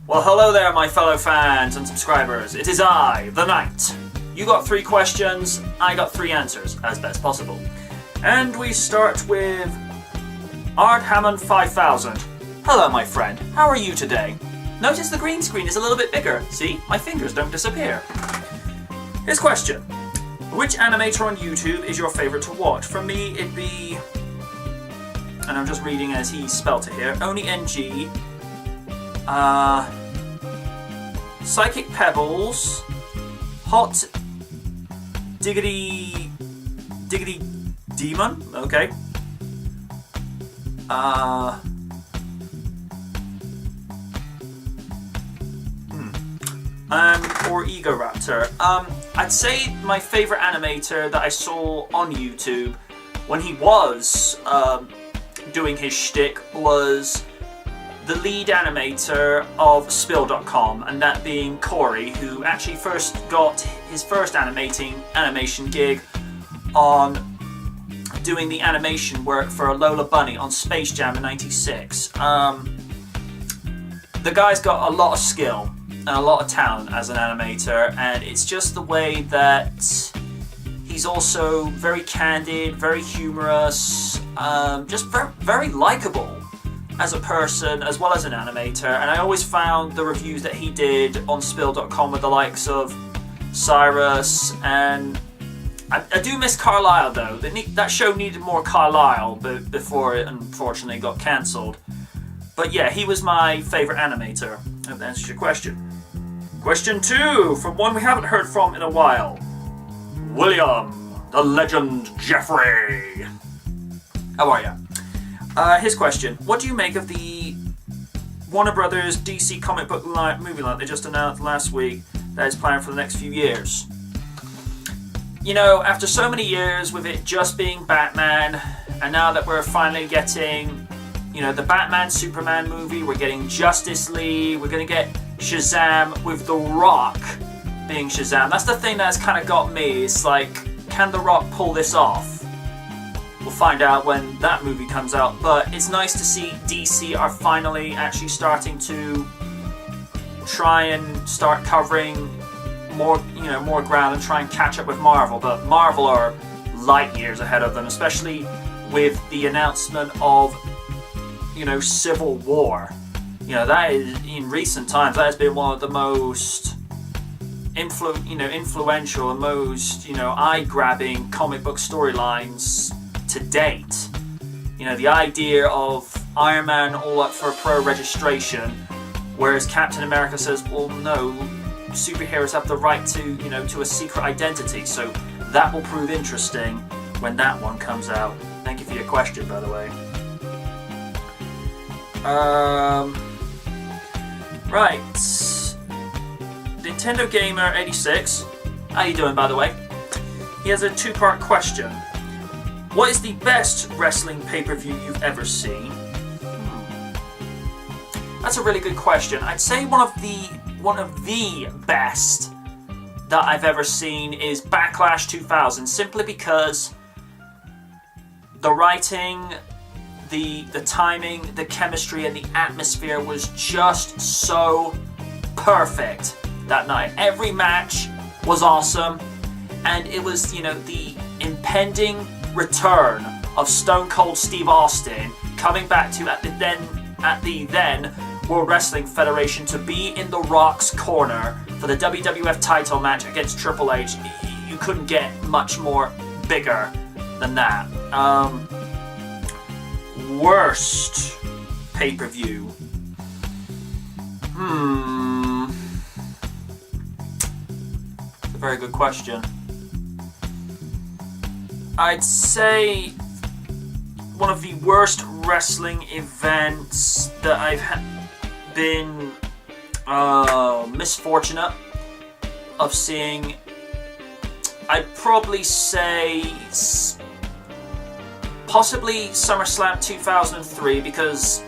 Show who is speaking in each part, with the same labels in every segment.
Speaker 1: Well, hello there, my fellow fans and subscribers. It is I, the Knight. You got 3 questions, I got 3 answers, as best possible. And we start with Art Hammond 5000. Hello, my friend. How are you today? Notice the green screen is a little bit bigger. See? My fingers don't disappear. His question. Which animator on YouTube is your favorite to watch? For me, it'd be... And I'm just reading as he spelt it here. OniNG. Psychic Pebbles. Hot Diggity Demon. Okay. Or Ego Raptor. I'd say my favorite animator that I saw on YouTube when he was doing his shtick was the lead animator of Spill.com, and that being Corey, who actually first got his first animation gig on doing the animation work for Lola Bunny on Space Jam in '96. The guy's got a lot of skill and a lot of talent as an animator, and it's just the way that he's also very candid, very humorous, just very likable as a person as well as an animator. And I always found the reviews that he did on Spill.com with the likes of Cyrus, and I do miss Carlisle though. That show needed more Carlisle before it unfortunately got cancelled. But yeah, he was my favourite animator. I hope that answers your question. Question 2, from one we haven't heard from in a while. William, the legend Jeffrey. How are you? His question. What do you make of the Warner Brothers DC comic book movie line they just announced last week that is planned for the next few years? You know, after so many years with it just being Batman, and now that we're finally getting, you know, the Batman Superman movie, we're getting Justice League, we're going to get Shazam with The Rock being Shazam. That's the thing that's kind of got me. It's like, can The Rock pull this off? We'll find out when that movie comes out, but it's nice to see DC are finally actually starting to try and start covering more ground and try and catch up with Marvel. But Marvel are light years ahead of them, especially with the announcement of, you know, Civil War. You know, that is, in recent times, that has been one of the most influential and most, eye-grabbing comic book storylines to date. You know, the idea of Iron Man all up for pro registration, whereas Captain America says, well, no, superheroes have the right to a secret identity. So that will prove interesting when that one comes out. Thank you for your question, by the way. Right. Nintendo Gamer 86. How you doing, by the way? He has a 2-part question. What is the best wrestling pay-per-view you've ever seen? That's a really good question. I'd say one of the best that I've ever seen is Backlash 2000, simply because the writing, the timing, the chemistry, and the atmosphere was just so perfect that night. Every match was awesome, and it was, the impending return of Stone Cold Steve Austin coming back to at the then World Wrestling Federation to be in The Rock's corner for the WWF title match against Triple H. You couldn't get much more bigger than that. Worst pay-per-view. It's a very good question. I'd say one of the worst wrestling events that I've been misfortunate of seeing, I'd probably say possibly SummerSlam 2003, because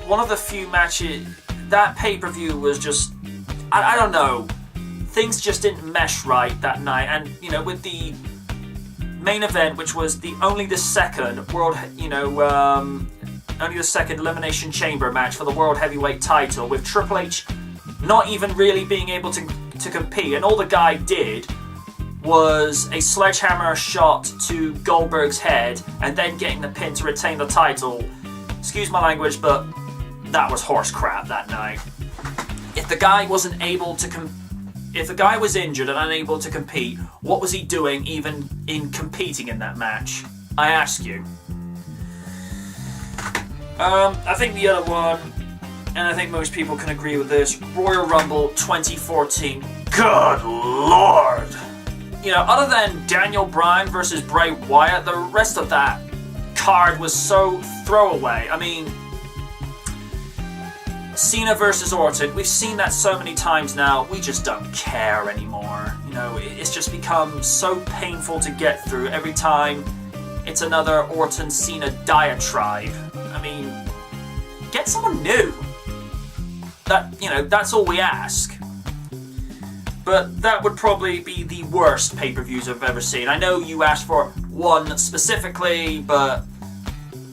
Speaker 1: one of the few matches, that pay-per-view was just, I don't know, things just didn't mesh right that night. And, with the main event, which was only the second World only the second Elimination Chamber match for the World Heavyweight title, with Triple H not even really being able to compete, and all the guy did was a sledgehammer shot to Goldberg's head and then getting the pin to retain the title. Excuse my language, but that was horse crap that night. If the guy wasn't able to if the guy was injured and unable to compete, what was he doing even in competing in that match? I ask you. I think the other one, and I think most people can agree with this, Royal Rumble 2014. Good Lord! You know, other than Daniel Bryan versus Bray Wyatt, the rest of that card was so throwaway. I mean, Cena versus Orton, we've seen that so many times now, we just don't care anymore. You know, it's just become so painful to get through every time it's another Orton-Cena diatribe. I mean, get someone new. That's all we ask. But that would probably be the worst pay-per-views I've ever seen. I know you asked for one specifically, but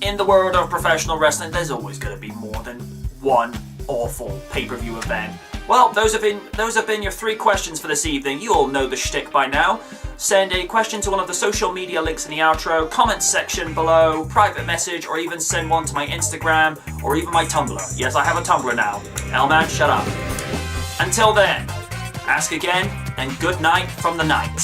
Speaker 1: in the world of professional wrestling, there's always going to be more than one awful pay-per-view event. Well, those have been your 3 questions for this evening. You all know the shtick by now. Send a question to one of the social media links in the outro, comment section below, private message, or even send one to my Instagram, or even my Tumblr. Yes, I have a Tumblr now. Elman, shut up. Until then, ask again, and good night from the night.